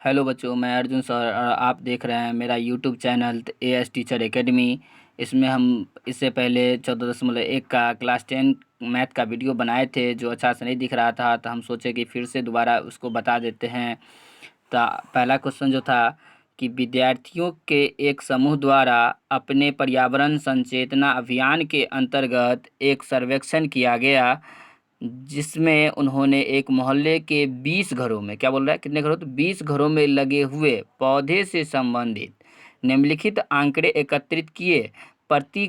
Hello बच्चों, मैं Arjun sir और आप देख रहे हैं मेरा YouTube channel as teacher academy. इसमें हम इससे पहले 14.1 का क्लास 10 मैथ का वीडियो बनाए थे जो अच्छा से नहीं दिख रहा था, तो हम सोचे कि फिर से दोबारा उसको बता देते हैं। तो पहला क्वेश्चन जो था कि विद्यार्थियों के एक समूह द्वारा अपने पर्यावरण संचेतना अभियान के अंतर्गत एक सर्वेक्षण किया गया, जिसमें उन्होंने एक मोहल्ले के 20 घरों में, क्या बोल रहा है, कितने घरों, तो 20 घरों में लगे हुए पौधे से संबंधित निम्नलिखित आंकड़े एकत्रित किए। प्रति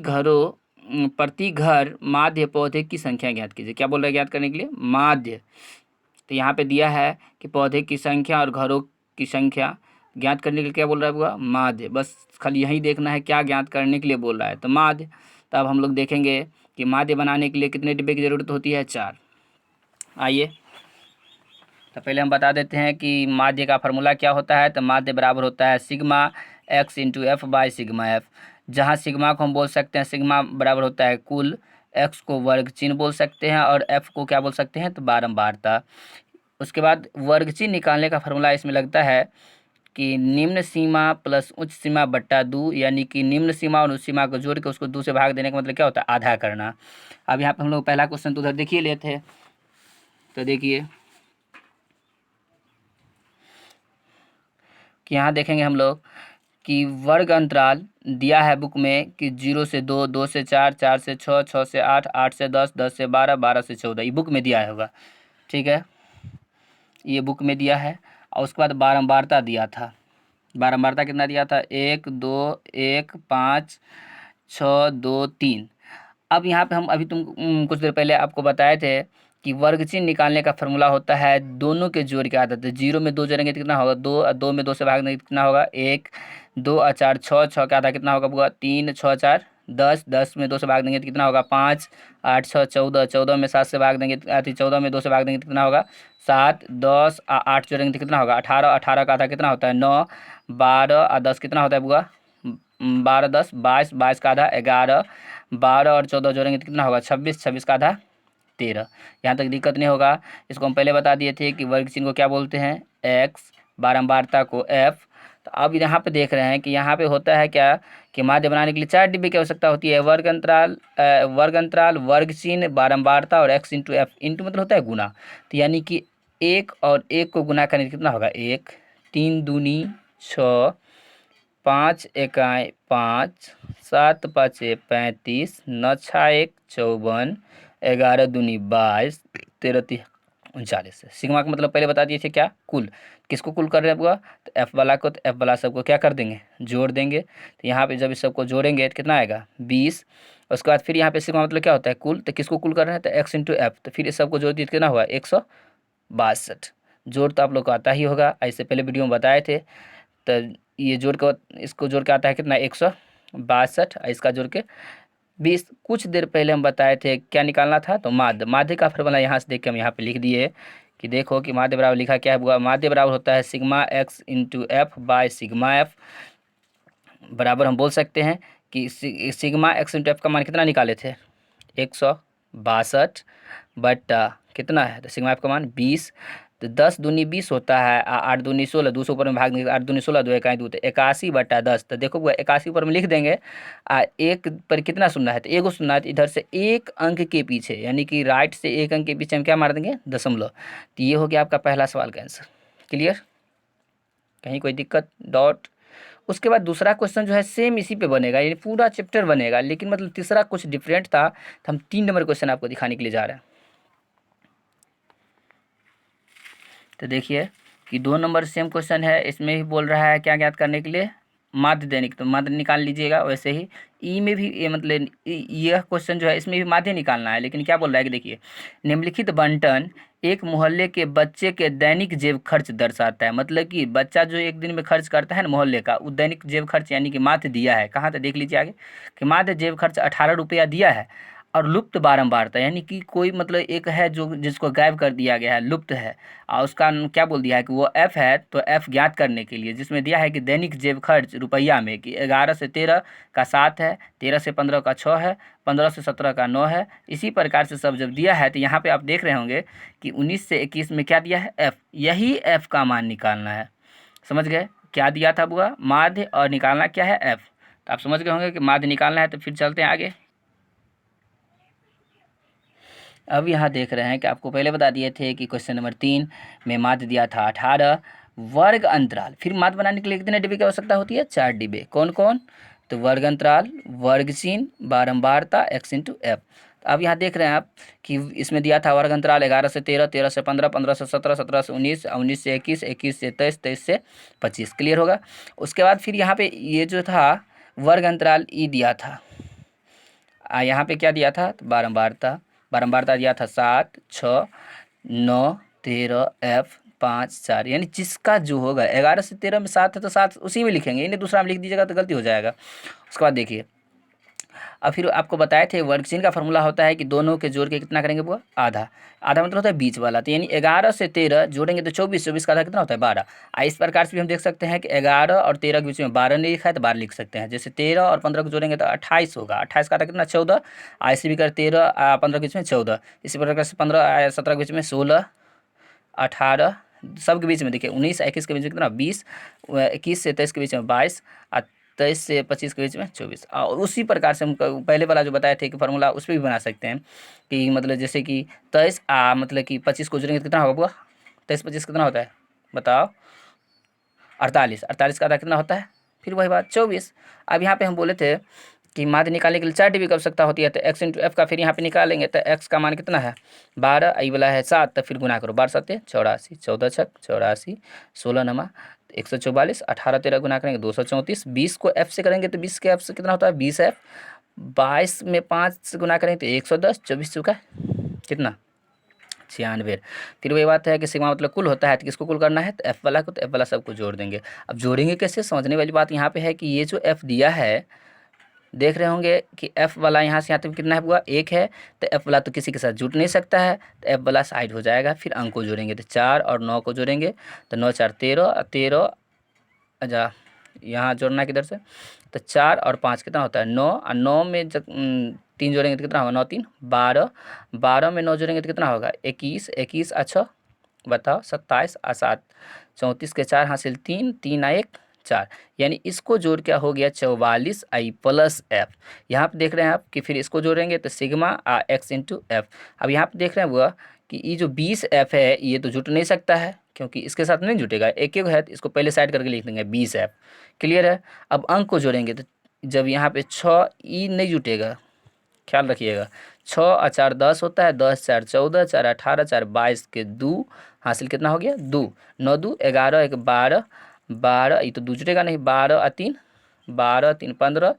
घर माध्य पौधे की संख्या ज्ञात कीजिए। क्या बोल रहा है ज्ञात करने के लिए? माध्य। तो यहाँ पे दिया है कि पौधे की संख्या और घरों की संख्या ज्ञात करने के लिए क्या बोल रहा है बुआ? माध्य। बस खाली यही देखना है क्या ज्ञात करने के लिए बोल रहा है, तो माध्य। तो अब हम लोग देखेंगे कि माध्य बनाने के लिए कितने डिब्बे की ज़रूरत होती है? 4। आइए, तो पहले हम बता देते हैं कि माध्य का फार्मूला क्या होता है। तो माध्य बराबर होता है sigma x into F by sigma F, जहाँ सिग्मा को हम बोल सकते हैं, सिग्मा बराबर होता है कुल, एक्स को वर्ग चिन्ह बोल सकते हैं और एफ को क्या बोल सकते हैं? तो बारंबारता। उसके बाद वर्ग चिन्ह निकालने का फार्मूला इसमें लगता है कि निम्न सीमा प्लस उच्च सीमा बट्टा 2, यानी कि निम्न सीमा और उच्च सीमा को जोड़ के उसको 2 से भाग देने का मतलब क्या होता है? आधा करना। अब यहाँ पे हम लोग पहला क्वेश्चन तो उधर देखिए लेते हैं, तो देखिए कि यहाँ देखेंगे हम लोग कि वर्ग अंतराल दिया है बुक में कि 0 से 2, 2 से 4, 4 से 6, 6 से 8, 8 से 10, 10 से 12, 12 से 14, ये बुक में दिया होगा। ठीक है, ये बुक में दिया है। और उसके बाद बारंबारता दिया था। बारंबारता कितना दिया था? 1 2 1 5 6 2 3। अब यहाँ पे हम अभी कुछ देर पहले आपको बताए थे कि वर्ग चिन्ह निकालने का फार्मूला होता है दोनों के जोड़ के आदत है। 0 में 2 जोड़ेंगे तो कितना होगा? 2, और 2 में 2 से भागने कितना होगा? 1, 2 और 4 6, 6 का आधा कितना होगा बुआ? 3, 6 4 10, 10 में 2 से भाग देंगे तो कितना होगा? 5, 8 6 14, 14 में 7 से भाग देंगे, 14 में 2 से भाग देंगे तो कितना होगा? 7, 10 8 जोड़ेंगे तो कितना होगा? 18, 18 का आधा कितना होता है? 9, 12 और 10 कितना होता है बुआ? 12 10 22, 22 का आधा 11, 12 और 14 जोड़ेंगे तो कितना होगा? 26, 26 का आधा 13। यहाँ तक दिक्कत नहीं होगा। इसको हम पहले बता दिए थे कि वर्ग चिन्ह को क्या बोलते हैं? एक्स, बारंबारता को एफ। तो अब यहाँ पे देख रहे हैं कि यहाँ पे होता है क्या कि माध्य बनाने के लिए 4 डिब्बे की आवश्यकता होती है। वर्ग अंतराल, वर्ग चिन्ह, बारंबारता और एक्स इंटू एफ। इंटू मतलब होता है गुना। तो यानी कि 1 और 1 को गुना करने कितना होगा? 1, 3 दूनी 6, 5 एकाई 5, 7 पाँचे 35, 9 छा 1 54, 11 दूनी 22, 13 तीन 39। सिग्मा का मतलब पहले बता दिए थे क्या? कुल। किसको कुल कर रहे हैं बुआ? तो एफ वाला को, तो एफ वाला सबको क्या कर देंगे? जोड़ देंगे। तो यहाँ पे जब इस सबको जोड़ेंगे तो कितना आएगा? 20। उसके बाद फिर यहाँ पे सिग्मा मतलब क्या होता है? कुल। तो किसको कुल कर रहे हैं? तो एक्स इंटू एफ। तो फिर इस सबको जोड़ दिए तो कितना हुआ? 162। जोड़ तो आप लोग को आता ही होगा, ऐसे पहले वीडियो में बताए थे। तो ये जोड़ के, इसको जोड़ के आता है कितना? 162। इसका जोड़ के 20। कुछ देर पहले हम बताए थे क्या निकालना था? तो माध्य। माध्य का फार्मूला यहाँ से देख के हम यहाँ पे लिख दिए कि देखो कि माध्य बराबर लिखा क्या है? माध्य बराबर होता है sigma x into F by sigma F. बराबर हम बोल सकते हैं कि सिग्मा एक्स इंटू एफ का मान कितना निकाले थे? 162 बट्टा कितना है? तो सिग्मा एफ का मान 20। तो 10 दूनी 20 होता है, 8 दूनी 16, 2 से ऊपर में भाग देंगे, 8 दूनी 16, 2 इकाई 2, तो 81 बट्टा 10। तो देखो 81 ऊपर में लिख देंगे। एक पर कितना सुनना है? तो एगो सुनना है, तो इधर से एक अंक के पीछे, यानी कि राइट से एक अंक के पीछे हम क्या मार देंगे? दशमलव। तो ये हो गया आपका पहला सवाल का आंसर। क्लियर? कहीं कोई दिक्कत, डाउट? उसके बाद दूसरा क्वेश्चन जो है सेम इसी पे बनेगा, यानी पूरा चैप्टर बनेगा, लेकिन मतलब तीसरा कुछ डिफरेंट था, तो हम 3 नंबर क्वेश्चन आपको दिखाने के लिए जा रहे हैं। तो देखिए कि 2 नंबर सेम क्वेश्चन है, इसमें भी बोल रहा है क्या ज्ञात करने के लिए? माध्य देने की। तो माध्य निकाल लीजिएगा। वैसे ही ई में भी ये मतलब यह क्वेश्चन जो है इसमें भी माध्य निकालना है, लेकिन क्या बोल रहा है कि देखिए निम्नलिखित बंटन एक मोहल्ले के बच्चे के दैनिक जेब खर्च दर्शाता है। मतलब कि बच्चा जो एक दिन में खर्च करता है ना मोहल्ले का, वो दैनिक जेब खर्च यानी कि माध्य दिया है। कहाँ? तो देख लीजिए आगे कि माध्य जेब खर्च 18 रुपया दिया है। और लुप्त बारंबारता यानी कि कोई मतलब एक है जो जिसको गायब कर दिया गया है, लुप्त है, और उसका क्या बोल दिया है कि वो एफ है। तो एफ ज्ञात करने के लिए जिसमें दिया है कि दैनिक जेब खर्च रुपया में कि 11 से 13 का 7 है, 13 से 15 का 6 है, 15 से 17 का 9 है। इसी प्रकार से सब जब दिया है तो यहाँ पे आप देख रहे होंगे कि 19 से 21 में क्या दिया है? एफ। यही एफ का मान निकालना है। समझ गए? क्या दिया था बुआ? माध्य, और निकालना क्या है? एफ। तो आप समझ गए होंगे कि माध्य निकालना है। तो फिर चलते हैं आगे। अब यहाँ देख रहे हैं कि आपको पहले बता दिए थे कि क्वेश्चन नंबर 3 में माध्य दिया था 18, वर्ग अंतराल। फिर माध्य बनाने के लिए कितने डिब्बे की आवश्यकता होती है? 4 डिब्बे। कौन कौन? तो वर्ग अंतराल, वर्ग चिन्ह, बारंबारता, एक्स इंटू एफ। अब यहाँ देख रहे हैं आप कि इसमें दिया था वर्ग अंतराल 11 से 13, 13 से 15, 15 से 17, 17 से 19, 19 से 21, 21 से 23, 23 से 25। क्लियर होगा? उसके बाद फिर यहाँ पे ये जो था वर्ग अंतराल ई दिया था, यहाँ पे क्या दिया था? तो बारंबारता। बारंबारता दिया था 7, 6, 9, 13, एफ 5, 4। यानी जिसका जो होगा 11 से 13 में 7 है तो 7 उसी में लिखेंगे, इन्हें दूसरा में लिख दीजिएगा तो गलती हो जाएगा। उसके बाद देखिए, अब फिर आपको बताए थे वर्ग चिन्ह का फॉर्मूला होता है कि दोनों के जोड़ के कितना करेंगे वो? आधा। आधा मतलब होता है बीच वाला। तो यानी 11 से 13 जोड़ेंगे तो 24, 24 का आधा कितना होता है? 12। इस प्रकार से भी हम देख सकते हैं कि 11 और 13 के बीच में 12 नहीं लिखा है तो 12 लिख सकते हैं। जैसे 13 और 15 को जोड़ेंगे तो 28 होगा। 28 का आधा कितना? 14। ऐसे भी कर 13 15 के बीच में 14। इसी प्रकार से 15 17 के बीच में 16, 18 सबके बीच में देखिए 19, 21 के बीच में कितना? 20, 21 से 23 के बीच में 22, और 23 से 25 के बीच में 24। और उसी प्रकार से हम पहले वाला जो बताए थे कि फार्मूला उस पर भी बना सकते हैं कि मतलब जैसे कि 23 मतलब कि 25 को जोड़ेंगे तो कितना होगा? 23 25 कितना होता है? बताओ। 48। 48 का आधा कितना होता है? फिर वही बात 24। अब यहाँ पे हम बोले थे कि माध्य निकालने के लिए 4 डिग्री की आवश्यकता होती है। तो एक्स इंटू एफ का फिर यहाँ पे निकालेंगे तो एक्स का मान कितना है? 12, आई वाला है 7। तो फिर गुना करो, 12 7 84, 14 छक 84, 16 नमा 144, 18 13 गुना करेंगे 234, 20 को एफ से करेंगे तो 20 के एफ से कितना होता है? 20 एफ। 22 में 5 से गुना करेंगे तो 110, 24 चुका कितना? 96। फिर वही बात है कि सिग्मा मतलब कुल होता है, तो किसको कुल करना है? तो एफ वाला को, तो एफ वाला सबको जोड़ देंगे। अब जोड़ेंगे कैसे? समझने वाली बात यहाँ पे है कि ये जो एफ दिया है, देख रहे होंगे कि एफ वाला यहाँ से यहाँ तक कितना है हुआ? 1 है। तो एफ वाला तो किसी के साथ जुट नहीं सकता है, तो एफ वाला साइड हो जाएगा। फिर अंक को जोड़ेंगे तो 4 और 9 को जोड़ेंगे तो 9 4 13, 13 अच्छा यहाँ जोड़ना किधर से? तो 4 और 5 कितना होता है? 9, और 9 में जब 3 जोड़ेंगे तो कितना होगा? 9 3 12, 12 में 9 जोड़ेंगे तो कितना होगा? 21, 21 अच्छा बताओ 27 और 7 34 के 4 हासिल 3, 3 1 4। यानी इसको जोड़ क्या हो गया? 44 आई प्लस एफ। यहाँ पे देख रहे हैं आप कि फिर इसको जोड़ेंगे तो सिग्मा एक्स इंटू एफ। अब यहाँ पे देख रहे हैं वो कि ये जो 20 एफ है ये तो जुट नहीं सकता है, क्योंकि इसके साथ नहीं जुटेगा। एक एक है तो इसको पहले साइड करके लिख देंगे 20 एफ। क्लियर है? अब अंक को जोड़ेंगे तो जब यहाँ पे 6 ई नहीं जुटेगा, ख्याल रखिएगा। 6 और 4 10 होता है, 10 4 14, 4 18, 4 22 के 2 हासिल कितना हो गया? 2, 9 2 11, 1 12, 12 ये तो दो जुटेगा नहीं, 12 और 3 12, 3 15,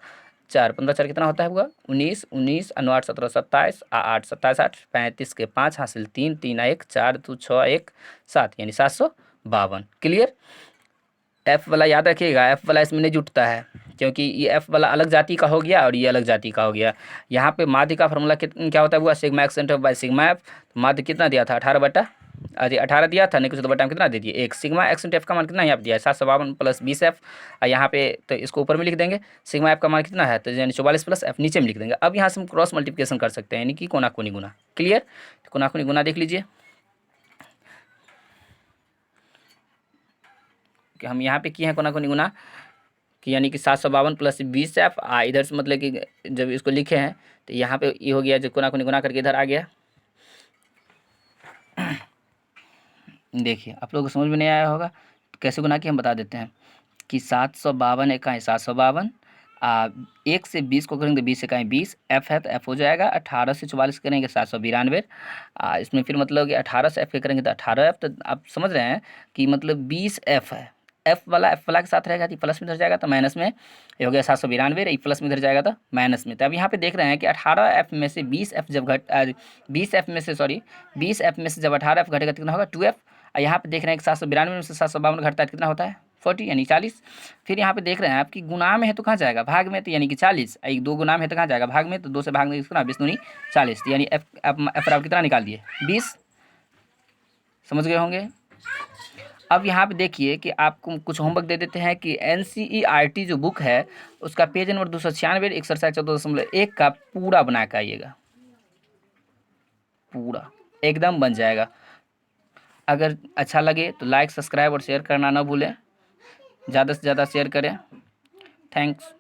4 15 4 कितना होता है हुआ? 19, 19 और 9 8 17 27, 8 27 8 35 के 5 हासिल 3, 3 1 4 2 6 1 7, यानी 752। क्लियर? एफ वाला याद रखिएगा, एफ वाला इसमें नहीं जुटता है, क्योंकि ये एफ वाला अलग जाति का हो गया और ये अलग जाति का हो गया। यहाँ पे माध्य का फॉर्मूला क्या होता है? हुआ sigma x into by sigma F. माध्य कितना दिया था? 18 बटा, अरे 18 दिया था नहीं, कुछ तो बटा में कितना दे दिए? 1। सिग्मा एक्स इंटू एफ का मान कितना यहाँ पे दिया है? 752 प्लस 20 एफ। और यहाँ पे तो इसको ऊपर में लिख देंगे। सिग्मा एफ का मान कितना है? तो यानी 44 प्लस एफ नीचे में लिख देंगे। अब यहाँ से हम क्रॉस मल्टीप्लिकेशन कर सकते हैं, यानी कि कोनाकुनी गुना। क्लियर? कोनाकुनी गुना देख लीजिए कि हम यहाँ पे किए हैं कोनाकुनी गुना, कि यानी कि 752 प्लस 20 एफ। इधर से मतलब कि जब इसको लिखे हैं तो यहाँ पे ये हो गया, जो कोनाकुनी गुना करके इधर आ गया। देखिए आप लोगों को समझ में नहीं आया होगा, कैसे गुना किया हम बता देते हैं कि 752 इकाई 752, 1 से 20 को करेंगे तो 20 इकाई 20 एफ है, तो एफ हो जाएगा। 18 से 44 करेंगे 792। इसमें फिर मतलब कि 18 से एफ के करेंगे तो 18 एफ। तो आप समझ रहे हैं कि मतलब 20 एफ है। एफ वाला के साथ रहेगा तो प्लस में इधर जाएगा तो माइनस में, ये हो गया 792। ये प्लस में इधर जाएगा तो माइनस में। तो अब यहाँ पे देख रहे हैं कि 18 एफ में से 20 एफ जब 20 एफ में से 20 एफ में से जब 18 एफ घटेगा तो कितना होगा? 2 एफ। और यहाँ पे देख रहे हैं कि 792 में से 752 घटता है, कितना होता है? 40, यानी 40। फिर यहाँ पे देख रहे हैं आपकी गुना में है तो कहाँ जाएगा? भाग में, तो यानी कि 40। एक 2 गुना में है तो कहाँ जाएगा? भाग में, तो 2 से भाग में कितना? 20 दूनी 40। तो यानी एफ आप कितना निकाल दिए? 20। समझ गए होंगे? अब यहाँ पे देखिए कि आपको कुछ होमवर्क दे देते हैं कि NCERT जो बुक है उसका पेज नंबर 296 एक्सरसाइज 14.1 का पूरा बना के आइएगा, पूरा एकदम बन जाएगा। अगर अच्छा लगे तो लाइक सब्सक्राइब और शेयर करना ना भूलें। ज़्यादा से ज़्यादा शेयर करें। थैंक्स।